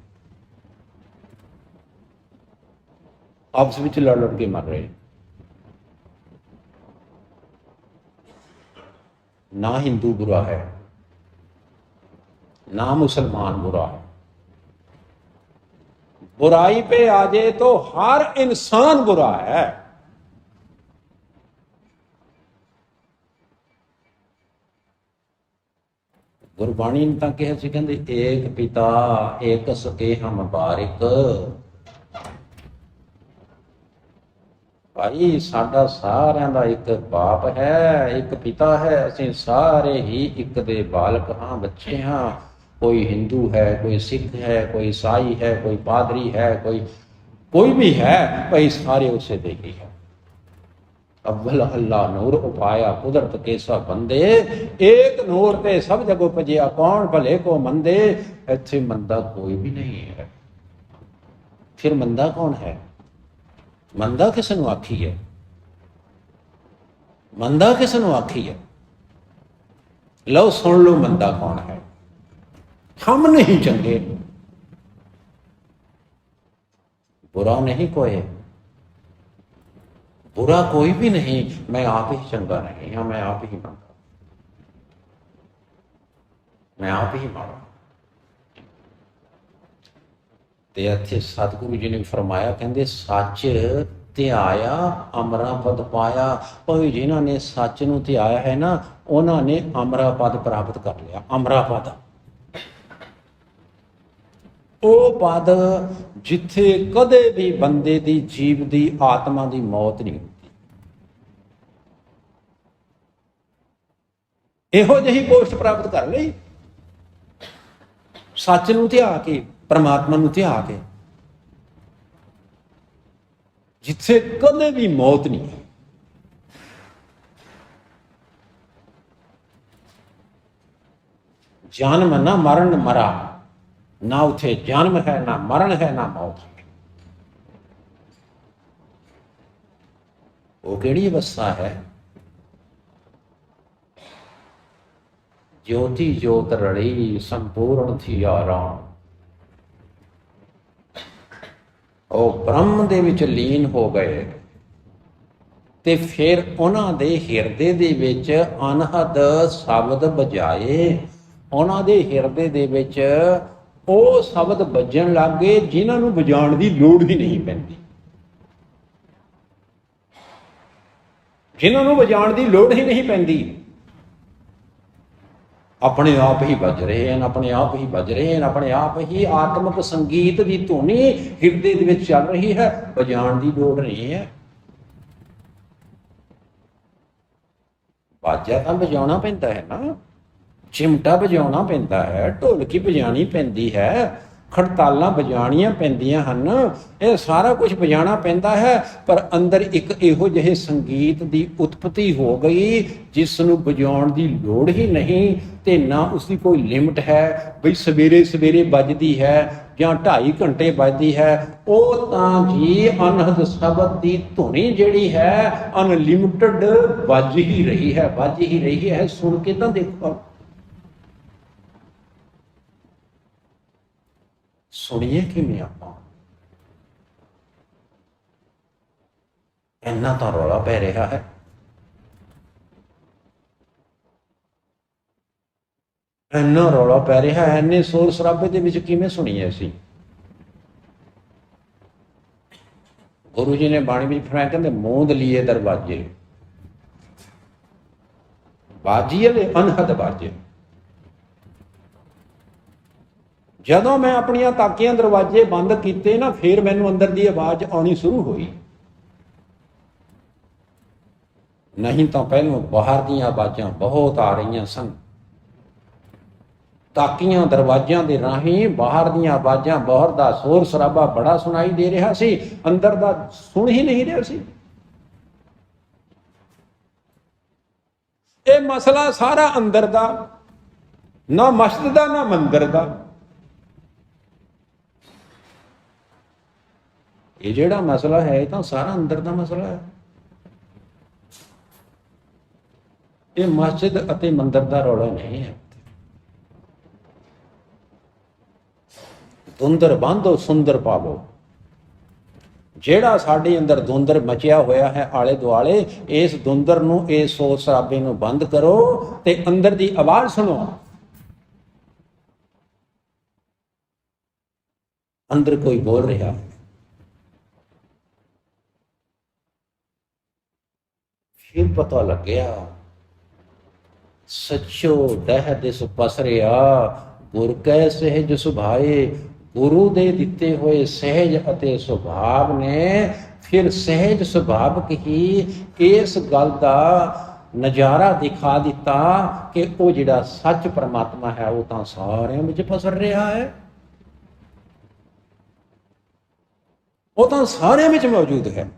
आपस में लड़ लड़ के मर रहे। ना हिंदू बुरा है, ना मुसलमान बुरा है। बुराई पे आ जाए तो हर इंसान बुरा है। गुरबाणी ने तां कहा सी, कहंदे एक पिता एक सके हम बारिक। भाई साडा सारियां दा एक बाप है, एक पिता है, असीं सारे ही एक दे बालक हाँ, बच्चे हाँ। कोई हिंदू है, कोई सिख है, कोई ईसाई है, कोई पादरी है, कोई भी है, भाई सारे उसे दे ही है। अव्वल अल्लाह नूर उपाया कुदरत के सब बंदे, एक नूर ते सब जग उपजिया कौन भले को मंदे। इत्थे मंदा कोई भी नहीं है, फिर मंदा कौन है? मंदा किस नूं आखी है? मंदा किस नूं आखी है? लो सुन लो मंदा कौन है। हम नहीं चंगे, बुरा नहीं कोई, बुरा कोई भी नहीं, मैं आप ही चंगा नहीं हाँ, मैं आप ही मंदा, मैं आप ही माड़ा। ਤੇ ਇੱਥੇ ਸਤਿਗੁਰੂ ਜੀ ਨੇ ਫਰਮਾਇਆ, ਕਹਿੰਦੇ ਸੱਚ ਧਿਆਇਆ ਅਮਰਾ ਪਦ ਪਾਇਆ। ਭਾਈ ਜਿਨ੍ਹਾਂ ਨੇ ਸੱਚ ਨੂੰ ਧਿਆਇਆ ਹੈ ਨਾ, ਉਹਨਾਂ ਨੇ ਅਮਰਾ ਪਦ ਪ੍ਰਾਪਤ ਕਰ ਲਿਆ। ਅਮਰਾ ਪਦ ਉਹ ਪਦ ਜਿੱਥੇ ਕਦੇ ਵੀ ਬੰਦੇ ਦੀ, ਜੀਵ ਦੀ, ਆਤਮਾ ਦੀ ਮੌਤ ਨਹੀਂ ਹੁੰਦੀ। ਇਹੋ ਜਿਹੀ ਪੋਸਟ ਪ੍ਰਾਪਤ ਕਰ ਲਈ ਸੱਚ ਨੂੰ ਧਿਆ ਕੇ, ਪਰਮਾਤਮਾ ਨੂੰ ਧਿਆ ਕੇ, ਜਿੱਥੇ ਕਦੇ ਵੀ ਮੌਤ ਨਹੀਂ ਹੈ। ਜਨਮ ਨਾ ਮਰਨ ਮਰਾ, ਨਾ ਉਥੇ ਜਨਮ ਹੈ, ਨਾ ਮਰਨ ਹੈ, ਨਾ ਮੌਤ ਹੈ। ਉਹ ਕਿਹੜੀ ਅਵਸਥਾ ਹੈ? ज्योति ज्योत रड़ी संपूर्ण थी आराम। ਉਹ ਬ੍ਰਹਮ ਦੇ ਵਿੱਚ ਲੀਨ ਹੋ ਗਏ ਤੇ ਫਿਰ ਉਹਨਾਂ ਦੇ ਹਿਰਦੇ ਦੇ ਵਿੱਚ ਅਨਹਦ ਸ਼ਬਦ ਬਜਾਏ। ਉਹਨਾਂ ਦੇ ਹਿਰਦੇ ਦੇ ਵਿੱਚ ਉਹ ਸ਼ਬਦ ਵੱਜਣ ਲੱਗ ਗਏ ਜਿਨ੍ਹਾਂ ਨੂੰ ਵਜਾਉਣ ਦੀ ਲੋੜ ਹੀ ਨਹੀਂ ਪੈਂਦੀ, ਜਿਨ੍ਹਾਂ ਨੂੰ ਵਜਾਉਣ ਦੀ ਲੋੜ ਹੀ ਨਹੀਂ ਪੈਂਦੀ। ਆਪਣੇ ਆਪ ਹੀ ਵੱਜ ਰਹੇ ਹਨ, ਆਪਣੇ ਆਪ ਹੀ ਵੱਜ ਰਹੇ ਹਨ, ਆਪਣੇ ਆਪ ਹੀ ਆਤਮਿਕ ਸੰਗੀਤ ਦੀ ਧੁਨੀ ਹਿਰਦੇ ਦੇ ਵਿੱਚ ਚੱਲ ਰਹੀ ਹੈ, ਵਜਾਉਣ ਦੀ ਲੋੜ ਨਹੀਂ ਹੈ। ਬਾਜਾ ਤਾਂ ਵਜਾਉਣਾ ਪੈਂਦਾ ਹੈ ਨਾ, ਚਿਮਟਾ ਵਜਾਉਣਾ ਪੈਂਦਾ ਹੈ, ਢੋਲਕੀ ਵਜਾਣੀ ਪੈਂਦੀ ਹੈ, ਖੜਤਾਲਾਂ ਵਜਾਣੀਆਂ ਪੈਂਦੀਆਂ ਹਨ, ਇਹ ਸਾਰਾ ਕੁਝ ਵਜਾਣਾ ਪੈਂਦਾ ਹੈ। ਪਰ ਅੰਦਰ ਇੱਕ ਇਹੋ ਜਿਹੇ ਸੰਗੀਤ ਦੀ ਉਤਪਤੀ ਹੋ ਗਈ ਜਿਸ ਨੂੰ ਵਜਾਉਣ ਦੀ ਲੋੜ ਹੀ ਨਹੀਂ, ਤੇ ਨਾ ਉਸਦੀ ਕੋਈ ਲਿਮਟ ਹੈ ਬਈ ਸਵੇਰੇ ਸਵੇਰੇ ਵੱਜਦੀ ਹੈ ਜਾਂ 2.5 ਘੰਟੇ ਵੱਜਦੀ ਹੈ। ਉਹ ਤਾਂ ਜੀ ਅਨਹਦ ਸ਼ਬਦ ਦੀ ਧੁਨੀ ਜਿਹੜੀ ਹੈ ਅਨਲਿਮਟਡ ਵੱਜ ਹੀ ਰਹੀ ਹੈ, ਵੱਜ ਹੀ ਰਹੀ ਹੈ। ਸੁਣ ਕੇ ਤਾਂ ਦੇਖੋ, ਸੁਣੀਏ ਕਿਵੇਂ ਆਪਾਂ? ਇੰਨਾ ਤਾਂ ਰੌਲਾ ਪੈ ਰਿਹਾ ਹੈ, ਇੰਨਾ ਰੌਲਾ ਪੈ ਰਿਹਾ ਹੈ, ਇੰਨੇ ਸ਼ੋਰ ਸ਼ਰਾਬੇ ਦੇ ਵਿੱਚ ਕਿਵੇਂ ਸੁਣੀਏ ਅਸੀਂ? ਗੁਰੂ ਜੀ ਨੇ ਬਾਣੀ ਵਿੱਚ ਫਰਮਾਇਆ, ਕਹਿੰਦੇ ਮੂੰਦ ਲੀਏ ਦਰਵਾਜੇ ਬਾਜੀਏ ਅਨਹਦ ਬਾਜੇ। ਜਦੋਂ ਮੈਂ ਆਪਣੀਆਂ ਤਾਕੀਆਂ ਦਰਵਾਜ਼ੇ ਬੰਦ ਕੀਤੇ ਨਾ, ਫਿਰ ਮੈਨੂੰ ਅੰਦਰ ਦੀ ਆਵਾਜ਼ ਆਉਣੀ ਸ਼ੁਰੂ ਹੋਈ। ਨਹੀਂ ਤਾਂ ਪਹਿਲਾਂ ਬਾਹਰ ਦੀਆਂ ਆਵਾਜ਼ਾਂ ਬਹੁਤ ਆ ਰਹੀਆਂ ਸਨ। ਤਾਕੀਆਂ ਦਰਵਾਜ਼ਿਆਂ ਦੇ ਰਾਹੀਂ ਬਾਹਰ ਦੀਆਂ ਆਵਾਜ਼ਾਂ, ਬਾਹਰ ਦਾ ਸ਼ੋਰ ਸ਼ਰਾਬਾ ਬੜਾ ਸੁਣਾਈ ਦੇ ਰਿਹਾ ਸੀ, ਅੰਦਰ ਦਾ ਸੁਣ ਹੀ ਨਹੀਂ ਰਿਹਾ ਸੀ। ਇਹ ਮਸਲਾ ਸਾਰਾ ਅੰਦਰ ਦਾ, ਨਾ ਮਸਜਿਦ ਦਾ ਨਾ ਮੰਦਰ ਦਾ। ਇਹ ਜਿਹੜਾ ਮਸਲਾ ਹੈ ਇਹ ਤਾਂ ਸਾਰਾ ਅੰਦਰ ਦਾ ਮਸਲਾ ਹੈ। ਇਹ ਮਸਜਿਦ ਅਤੇ ਮੰਦਰ ਦਾ ਰੌਲਾ ਨਹੀਂ ਹੈ। ਧੁੰਦਰ ਬਾਂਧੋ ਸੁੰਦਰ ਪਾਵੋ। ਜਿਹੜਾ ਸਾਡੇ ਅੰਦਰ ਧੁੰਦਰ ਮਚਿਆ ਹੋਇਆ ਹੈ ਆਲੇ ਦੁਆਲੇ, ਇਸ ਧੁੰਦਰ ਨੂੰ, ਇਸ ਸ਼ੋਰ ਸ਼ਰਾਬੇ ਨੂੰ ਬੰਦ ਕਰੋ ਤੇ ਅੰਦਰ ਦੀ ਆਵਾਜ਼ ਸੁਣੋ। ਅੰਦਰ ਕੋਈ ਬੋਲ ਰਿਹਾ, ਫਿਰ ਪਤਾ ਲੱਗਿਆ ਸੱਚੋ ਦਹ ਦਿਸ ਪਸਰਿਆ ਗੁਰ ਕੈ ਸਹਿਜ ਸੁਭਾਏ। ਗੁਰੂ ਦੇ ਦਿੱਤੇ ਹੋਏ ਸਹਿਜ ਅਤੇ ਸੁਭਾਵ ਨੇ ਫਿਰ ਸਹਿਜ ਸੁਭਾਵਕ ਹੀ ਇਸ ਗੱਲ ਦਾ ਨਜ਼ਾਰਾ ਦਿਖਾ ਦਿੱਤਾ ਕਿ ਉਹ ਜਿਹੜਾ ਸੱਚ ਪਰਮਾਤਮਾ ਹੈ ਉਹ ਤਾਂ ਸਾਰਿਆਂ ਵਿੱਚ ਪਸਰ ਰਿਹਾ ਹੈ, ਉਹ ਤਾਂ ਸਾਰਿਆਂ ਵਿੱਚ ਮੌਜੂਦ ਹੈ।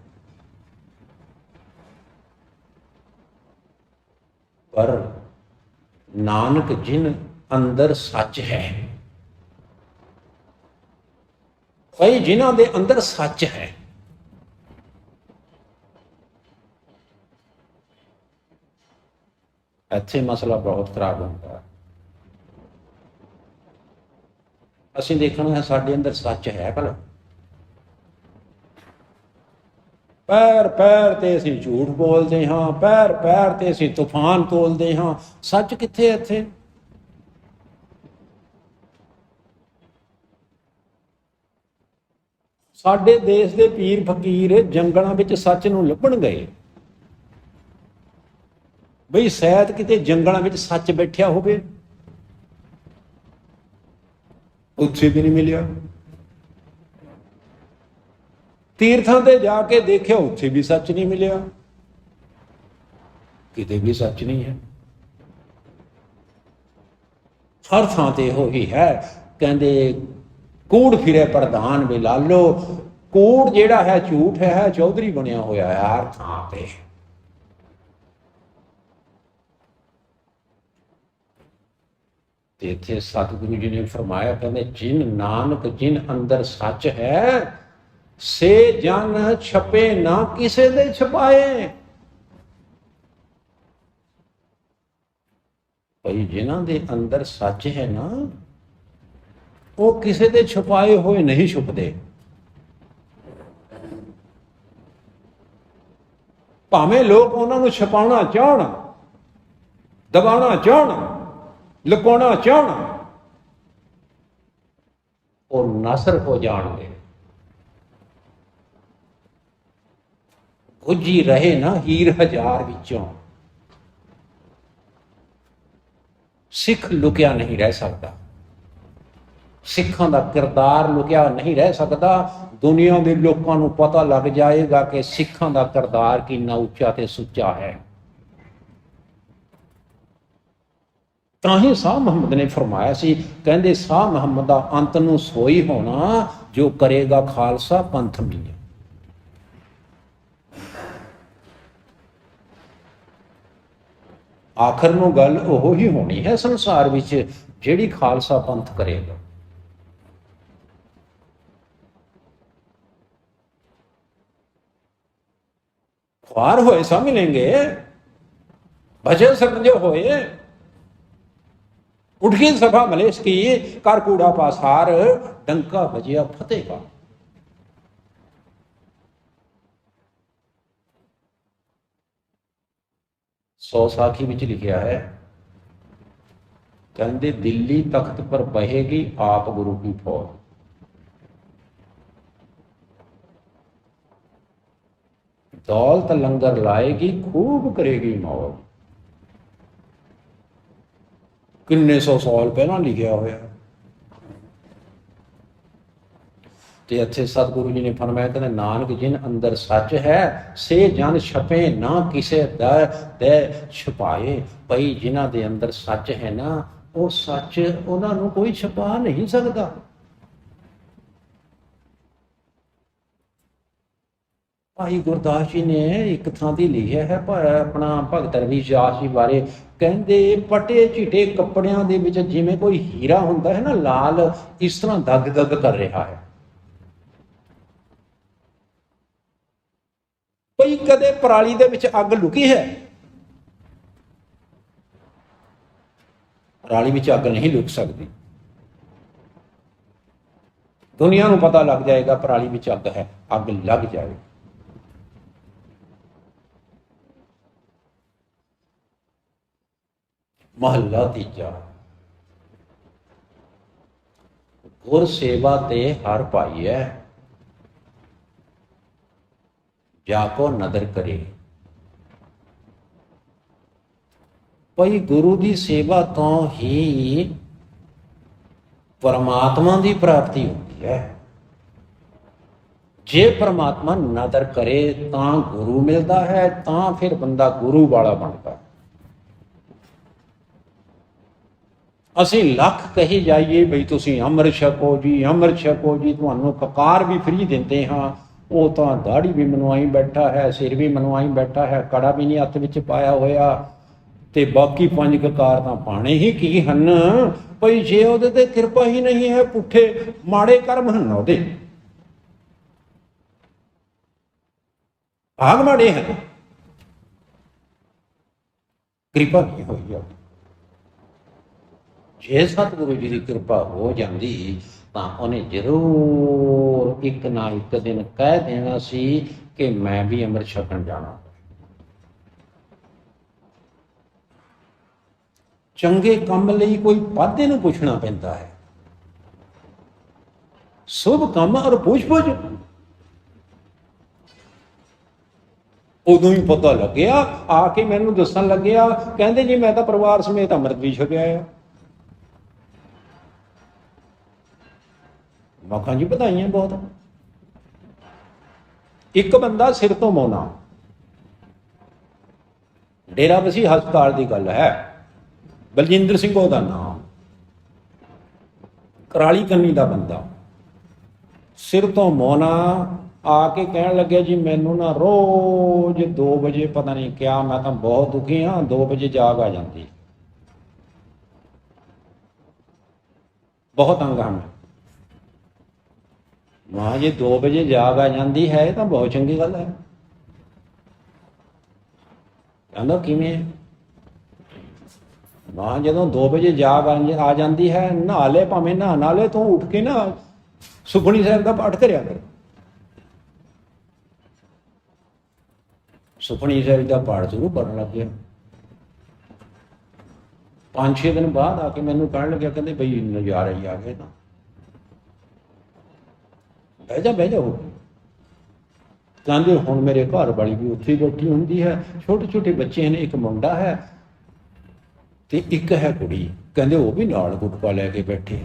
ਪਰ ਨਾਨਕ ਜਿਨ ਅੰਦਰ ਸੱਚ ਹੈ, ਭਾਈ ਜਿਨ੍ਹਾਂ ਦੇ ਅੰਦਰ ਸੱਚ ਹੈ, ਇੱਥੇ ਮਸਲਾ ਬਹੁਤ ਖਰਾਬ ਹੁੰਦਾ ਹੈ। ਅਸੀਂ ਦੇਖਣਾ ਹੈ ਸਾਡੇ ਅੰਦਰ ਸੱਚ ਹੈ ਭਲਾ? ਪੈਰ ਪੈਰ ਤੇ ਅਸੀਂ ਝੂਠ ਬੋਲਦੇ ਹਾਂ, ਪੈਰ ਪੈਰ ਤੇ ਅਸੀਂ ਤੂਫਾਨ ਤੋਲਦੇ ਹਾਂ। ਸੱਚ ਕਿੱਥੇ ਹੈ ਇੱਥੇ? ਸਾਡੇ ਦੇਸ਼ ਦੇ ਪੀਰ ਫਕੀਰ ਜੰਗਲਾਂ ਵਿੱਚ ਸੱਚ ਨੂੰ ਲੱਭਣ ਗਏ। ਬਈ ਸ਼ਾਇਦ ਕਿਤੇ ਜੰਗਲਾਂ ਵਿੱਚ ਸੱਚ ਬੈਠਿਆ ਹੋਵੇ, ਉੱਥੇ ਵੀ ਨਹੀਂ ਮਿਲਿਆ। ਤੀਰਥਾਂ ਤੇ ਜਾ ਕੇ ਦੇਖਿਆ, ਉੱਥੇ ਵੀ ਸੱਚ ਨਹੀਂ ਮਿਲਿਆ, ਕਿਤੇ ਵੀ ਸੱਚ ਨਹੀਂ ਹੈ। ਹਰ ਥਾਂ ਤੇ ਇਹੋ ਹੀ ਹੈ। ਕਹਿੰਦੇ ਕੂੜ ਫਿਰੇ ਪ੍ਰਧਾਨ ਵੇ ਲਾਲੋ, ਕੂੜ ਜਿਹੜਾ ਹੈ ਝੂਠ ਹੈ ਚੌਧਰੀ ਬਣਿਆ ਹੋਇਆ ਹੈ ਹਰ ਥਾਂ ਤੇ। ਤੇ ਇੱਥੇ ਸਤਿਗੁਰੂ ਜੀ ਨੇ ਫਰਮਾਇਆ, ਕਹਿੰਦੇ ਜਿਨ ਨਾਨਕ ਜਿਨ ਅੰਦਰ ਸੱਚ ਹੈ, ਸੇ ਜਨ ਛਪੇ ਨਾ ਕਿਸੇ ਦੇ ਛਪਾਏ। ਭਾਈ ਜਿਨ੍ਹਾਂ ਦੇ ਅੰਦਰ ਸੱਚ ਹੈ ਨਾ, ਉਹ ਕਿਸੇ ਦੇ ਛੁਪਾਏ ਹੋਏ ਨਹੀਂ ਛੁਪਦੇ। ਭਾਵੇਂ ਲੋਕ ਉਹਨਾਂ ਨੂੰ ਛੁਪਾਉਣਾ ਚਾਹਣ, ਦਬਾਉਣਾ ਚਾਹਣ, ਲੁਕਾਉਣਾ ਚਾਹਣ, ਉਹ ਨਸਰ ਹੋ ਜਾਣਗੇ। ਗੁੱਜੀ ਰਹੇ ਨਾ ਹੀਰ ਹਜ਼ਾਰ ਵਿੱਚੋਂ, ਸਿੱਖ ਲੁਕਿਆ ਨਹੀਂ ਰਹਿ ਸਕਦਾ। ਸਿੱਖਾਂ ਦਾ ਕਿਰਦਾਰ ਲੁਕਿਆ ਨਹੀਂ ਰਹਿ ਸਕਦਾ। ਦੁਨੀਆ ਦੇ ਲੋਕਾਂ ਨੂੰ ਪਤਾ ਲੱਗ ਜਾਏਗਾ ਕਿ ਸਿੱਖਾਂ ਦਾ ਕਿਰਦਾਰ ਕਿੰਨਾ ਉੱਚਾ ਤੇ ਸੁੱਚਾ ਹੈ। ਤਾਂ ਹੀ ਸ਼ਾਹ ਮੁਹੰਮਦ ਨੇ ਫਰਮਾਇਆ ਸੀ, ਕਹਿੰਦੇ ਸ਼ਾਹ ਮੁਹੰਮਦ ਦਾ ਅੰਤ ਨੂੰ ਸੋਈ ਹੋਣਾ, ਜੋ ਕਰੇਗਾ ਖਾਲਸਾ ਪੰਥ ਮੀਆਂ। ਆਖਰ ਨੂੰ ਗੱਲ ਉਹ ਹੀ ਹੋਣੀ ਹੈ ਸੰਸਾਰ ਵਿੱਚ ਜਿਹੜੀ ਖਾਲਸਾ ਪੰਥ ਕਰੇਗਾ। ख्वार होए सा मिलेंगे, भजन समझो होए, उठ गई सभा मलेश की, कर कूड़ा पासार, डंका बजिया फतेह का। सौ साखी विच लिखिया है, कहते दिल्ली तख्त पर बहेगी आप गुरु की फौज। दौलत लंगर लाएगी खूब करेगी मौज। किन्ने सौ साल पहला लिखिया होया। ते इत्थे सतगुरु जी ने फरमाया, कहते नानक जिन अंदर सच है, से जन छपे ना किसे दे छुपाए। भाई जिन्हां दे अंदर सच है ना, वो सच उन्हां नूं कोई छुपा नहीं सकता। भाई गुरदास जी ने एक थां ते लिखिया है अपना भगत रविदास जी बारे, कहते पटे झिटे कपड़ियां दे विच जिवें कोई हीरा हुंदा है ना लाल, इस तरह दग दग कर रहा है। कोई कदे पराली दे विच अग लुकी है? पराली विच अग नहीं लुक सकती। दुनिया नूं पता लग जाएगा पराली विच अग है, अग लग जाएगी। महला तीजा, गुर सेवा ते हर पाई है, जाको नदर करे। भाई गुरु की सेवा तो ही परमात्मा की प्राप्ति होती है। जे परमात्मा नदर करे तां गुरु मिलता है, तां फिर बंदा गुरु वाला बनता है। ਅਸੀਂ ਲੱਖ ਕਹੀ ਜਾਈਏ ਬਈ ਤੁਸੀਂ ਅੰਮ੍ਰਿਤ ਛਕੋ ਜੀ, ਅੰਮ੍ਰਿਤ ਛਕੋ ਜੀ, ਤੁਹਾਨੂੰ ਕਕਾਰ ਵੀ ਫ੍ਰੀ ਦਿੰਦੇ ਹਾਂ, ਉਹ ਤਾਂ ਦਾੜੀ ਵੀ ਮਨਵਾਈ ਬੈਠਾ ਹੈ, ਸਿਰ ਵੀ ਮਨਵਾਈ ਬੈਠਾ ਹੈ, ਕੜਾ ਵੀ ਨਹੀਂ ਹੱਥ ਵਿੱਚ ਪਾਇਆ ਹੋਇਆ, ਤੇ ਬਾਕੀ 5 ਕਕਾਰ ਤਾਂ ਪਾਣੇ ਹੀ ਕੀ ਹਨ। ਭਈ ਜੇ ਉਹਦੇ ਤੇ ਕਿਰਪਾ ਹੀ ਨਹੀਂ ਹੈ, ਪੁੱਠੇ ਮਾੜੇ ਕਰਮ ਹਨ, ਉਹਦੇ ਭਾਗ ਮਾੜੇ ਹਨ, ਕਿਰਪਾ ਨਹੀਂ ਹੋਈ ਆ। ਜੇ ਸਤਿਗੁਰੂ ਜੀ ਦੀ ਕਿਰਪਾ ਹੋ ਜਾਂਦੀ ਤਾਂ ਉਹਨੇ ਜ਼ਰੂਰ ਇੱਕ ਨਾ ਇੱਕ ਦਿਨ ਕਹਿ ਦੇਣਾ ਸੀ ਕਿ ਮੈਂ ਵੀ ਅੰਮ੍ਰਿਤ ਛਕਣ ਜਾਣਾ। ਚੰਗੇ ਕੰਮ ਲਈ ਕੋਈ ਵਾਧੇ ਨੂੰ ਪੁੱਛਣਾ ਪੈਂਦਾ ਹੈ। ਸ਼ੁਭ ਕੰਮ ਔਰ ਪੁੱਛ-ਪੁੱਛ ਉਦੋਂ ਹੀ ਪਤਾ ਲੱਗਿਆ, ਆ ਕੇ ਮੈਨੂੰ ਦੱਸਣ ਲੱਗਿਆ, ਕਹਿੰਦੇ ਜੀ ਮੈਂ ਤਾਂ ਪਰਿਵਾਰ ਸਮੇਤ ਅੰਮ੍ਰਿਤ ਵੀ ਛਕਿਆ ਆ। ਮੈਂ ਕਿਹਾ ਜੀ ਵਧਾਈਆਂ ਬਹੁਤ। ਇੱਕ ਬੰਦਾ ਸਿਰ ਤੋਂ ਮੌਨਾ, ਡੇਰਾਬੱਸੀ ਹਸਪਤਾਲ ਦੀ ਗੱਲ ਹੈ, ਬਲਜਿੰਦਰ ਸਿੰਘ ਉਹਦਾ ਨਾਮ, ਕਰਾਲੀ ਕੰਨੀ ਦਾ ਬੰਦਾ, ਸਿਰ ਤੋਂ ਮੌਨਾ, ਆ ਕੇ ਕਹਿਣ ਲੱਗਿਆ ਜੀ ਮੈਨੂੰ ਨਾ ਰੋਜ਼ 2 ਵਜੇ ਪਤਾ ਨਹੀਂ ਕਿਆ, ਮੈਂ ਤਾਂ ਬਹੁਤ ਦੁਖੀ ਹਾਂ, 2 ਵਜੇ ਜਾਗ ਆ ਜਾਂਦੀ, ਬਹੁਤ ਤੰਗ ਹਾਂ। ਮਾਂ ਜੇ 2 ਵਜੇ ਜਾਗ ਆ ਜਾਂਦੀ ਹੈ ਤਾਂ ਬਹੁਤ ਚੰਗੀ ਗੱਲ ਹੈ। ਕਹਿੰਦਾ ਕਿਵੇਂ? ਮਾਂ ਜਦੋਂ 2 ਵਜੇ ਜਾਗ ਆ ਜਾਂਦੀ ਹੈ, ਨਹਾ ਲੈ, ਭਾਵੇਂ ਨਹਾ ਲੈ, ਤੂੰ ਉੱਠ ਕੇ ਨਾ ਸੁਖਮਨੀ ਸਾਹਿਬ ਦਾ ਪਾਠ ਕਰਿਆ ਕਰ। ਸੁਖਮਨੀ ਸਾਹਿਬ ਦਾ ਪਾਠ ਜ਼ਰੂਰ ਪੜ੍ਹਨ ਲੱਗ ਗਿਆ। 5-6 ਦਿਨ ਬਾਅਦ ਆ ਕੇ ਮੈਨੂੰ ਕਹਿਣ ਲੱਗਿਆ, ਕਹਿੰਦੇ ਬਈ ਨਜ਼ਾਰੇ ਹੀ ਆ ਗਏ ਤਾਂ। ਬਹਿ ਜਾ ਕਹਿੰਦੇ ਹੁਣ ਮੇਰੇ ਘਰ ਵਾਲੀ ਵੀ ਉੱਥੇ ਬੈਠੀ ਹੁੰਦੀ ਹੈ, ਛੋਟੇ ਛੋਟੇ ਬੱਚੇ ਨੇ, ਇੱਕ ਮੁੰਡਾ ਹੈ ਤੇ ਇੱਕ ਹੈ ਕੁੜੀ, ਕਹਿੰਦੇ ਉਹ ਵੀ ਨਾਲ ਗੁਟਕਾ ਲੈ ਕੇ ਬੈਠੇ।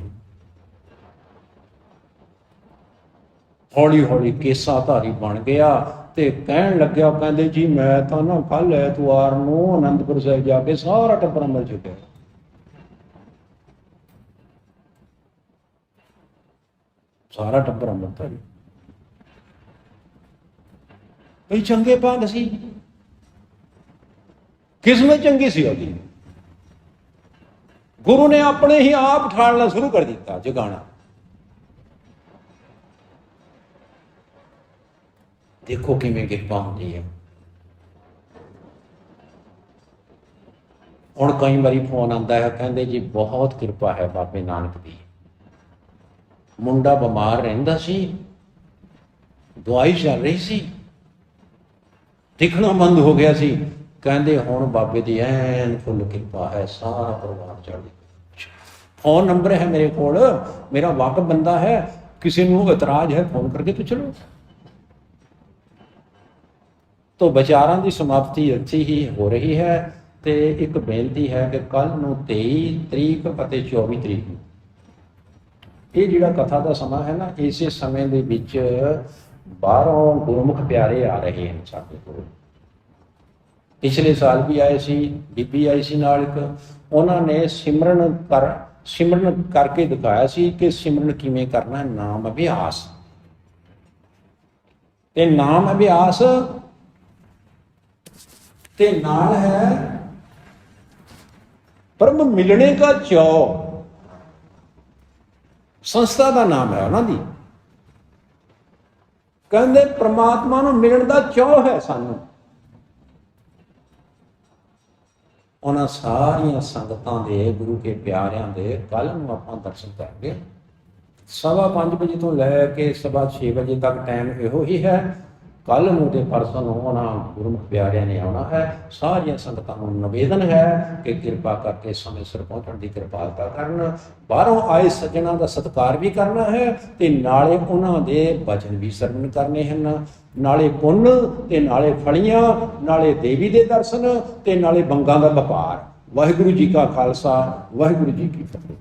ਹੌਲੀ ਹੌਲੀ ਕੇਸਾ ਧਾਰੀ ਬਣ ਗਿਆ ਤੇ ਕਹਿਣ ਲੱਗਿਆ, ਕਹਿੰਦੇ ਜੀ ਮੈਂ ਤਾਂ ਨਾ ਕੱਲ ਐਤਵਾਰ ਨੂੰ ਅਨੰਦਪੁਰ ਸਾਹਿਬ ਜਾ ਕੇ ਸਾਰਾ ਟੱਬਰ ਅੰਮ੍ਰਿਤ ਛਕਿਆ। ਸਾਰਾ ਟੱਬਰ ਅੰਮ੍ਰਿਤਧਾਰੀ। ਬਈ ਚੰਗੇ ਭਾਗ ਸੀ, ਕਿਸਮਤ ਚੰਗੀ ਸੀ ਉਹਦੀ। ਗੁਰੂ ਨੇ ਆਪਣੇ ਹੀ ਆਪ ਠਾਲਣਾ ਸ਼ੁਰੂ ਕਰ ਦਿੱਤਾ ਜਗਾਣਾ। ਦੇਖੋ ਕਿਵੇਂ ਕਿਰਪਾ ਹੁੰਦੀ ਹੈ। ਹੁਣ ਕਈ ਵਾਰੀ ਫੋਨ ਆਉਂਦਾ ਹੈ, ਕਹਿੰਦੇ ਜੀ ਬਹੁਤ ਕਿਰਪਾ ਹੈ ਬਾਬੇ ਨਾਨਕ ਦੀ, ਮੁੰਡਾ ਬਿਮਾਰ ਰਹਿੰਦਾ ਸੀ, ਦਵਾਈ ਚੱਲ ਰਹੀ ਸੀ, ਦਿਖਣਾ ਬੰਦ ਹੋ ਗਿਆ ਸੀ, ਕਹਿੰਦੇ ਹੁਣ ਬਾਬੇ ਦੀ ਐਨ ਫੁੱਲ ਕਿਰਪਾ ਹੈ, ਸਾਰਾ ਪਰਿਵਾਰ ਚੜ੍ਹਦੀ। ਫੋਨ ਨੰਬਰ ਹੈ ਮੇਰੇ ਕੋਲ, ਮੇਰਾ ਵਾਕਫ ਬੰਦਾ ਹੈ, ਕਿਸੇ ਨੂੰ ਇਤਰਾਜ਼ ਹੈ ਫੋਨ ਕਰਕੇ ਪੁੱਛ ਲਓ। तो ਵਿਚਾਰਾਂ ਦੀ ਸਮਾਪਤੀ ਇੱਥੇ ਹੀ ਹੋ ਰਹੀ ਹੈ ਤੇ ਇੱਕ ਬੇਨਤੀ ਹੈ ਕਿ ਕੱਲ ਨੂੰ 23 ਤਰੀਕ ਅਤੇ 24 ਤਰੀਕ ਨੂੰ ਇਹ ਜਿਹੜਾ ਕਥਾ ਦਾ ਸਮਾਂ ਹੈ ਨਾ, ਇਸੇ ਸਮੇਂ ਦੇ ਵਿੱਚ ਬਾਹਰੋਂ ਗੁਰਮੁਖ ਪਿਆਰੇ ਆ ਰਹੇ ਹਨ ਸਾਡੇ ਕੋਲ। ਪਿਛਲੇ ਸਾਲ ਵੀ ਆਏ ਸੀ, ਬੀਬੀ ਆਈ ਸੀ ਨਾਲ ਇੱਕ, ਉਹਨਾਂ ਨੇ ਸਿਮਰਨ ਕਰਕੇ ਦਿਖਾਇਆ ਸੀ ਕਿ ਸਿਮਰਨ ਕਿਵੇਂ ਕਰਨਾ। ਨਾਮ ਅਭਿਆਸ, ਤੇ ਨਾਮ ਅਭਿਆਸ ਤੇ ਨਾਲ ਹੈ ਪ੍ਰਭ ਮਿਲਣੇ ਦਾ ਚਾਅ। ਸੰਸਥਾ ਦਾ ਨਾਮ ਹੈ ਉਹਨਾਂ ਦੀ। ਕਹਿੰਦੇ ਪ੍ਰਮਾਤਮਾ ਨੂੰ ਮਿਲਣ ਦਾ ਚਾਅ ਹੈ ਸਾਨੂੰ। ਉਹਨਾਂ ਸਾਰੀਆਂ ਸੰਗਤਾਂ ਦੇ, ਗੁਰੂ ਕੇ ਪਿਆਰਿਆਂ ਦੇ ਕੱਲ ਨੂੰ ਆਪਾਂ ਦਰਸ਼ਨ ਕਰਾਂਗੇ। 5:15 ਵਜੇ ਤੋਂ ਲੈ ਕੇ 6:30 ਵਜੇ ਤੱਕ ਟਾਈਮ ਇਹੋ ਹੀ ਹੈ। ਕੱਲ ਨੂੰ ਤੇ ਪਰਸੋਂ ਨੂੰ ਉਹਨਾਂ ਗੁਰਮੁਖ ਪਿਆਰਿਆਂ ਨੇ ਆਉਣਾ ਹੈ। ਸਾਰੀਆਂ ਸੰਗਤਾਂ ਨੂੰ ਨਿਵੇਦਨ ਹੈ ਕਿ ਕਿਰਪਾ ਕਰਕੇ ਸਮੇਂ ਸਿਰ ਪਹੁੰਚਣ ਦੀ ਕਿਰਪਾਲਤਾ ਕਰਨ। ਬਾਹਰੋਂ ਆਏ ਸੱਜਣਾਂ ਦਾ ਸਤਿਕਾਰ ਵੀ ਕਰਨਾ ਹੈ ਤੇ ਨਾਲੇ ਉਹਨਾਂ ਦੇ ਬਚਨ ਵੀ ਸਰਵਣ ਕਰਨੇ ਹਨ। ਨਾਲੇ ਪੁੰਨ ਤੇ ਨਾਲੇ ਫਲੀਆਂ, ਨਾਲੇ ਦੇਵੀ ਦੇ ਦਰਸ਼ਨ ਤੇ ਨਾਲੇ ਬੰਗਾਂ ਦਾ ਵਪਾਰ। ਵਾਹਿਗੁਰੂ ਜੀ ਕਾ ਖਾਲਸਾ, ਵਾਹਿਗੁਰੂ ਜੀ ਕੀ ਫਤਿਹ।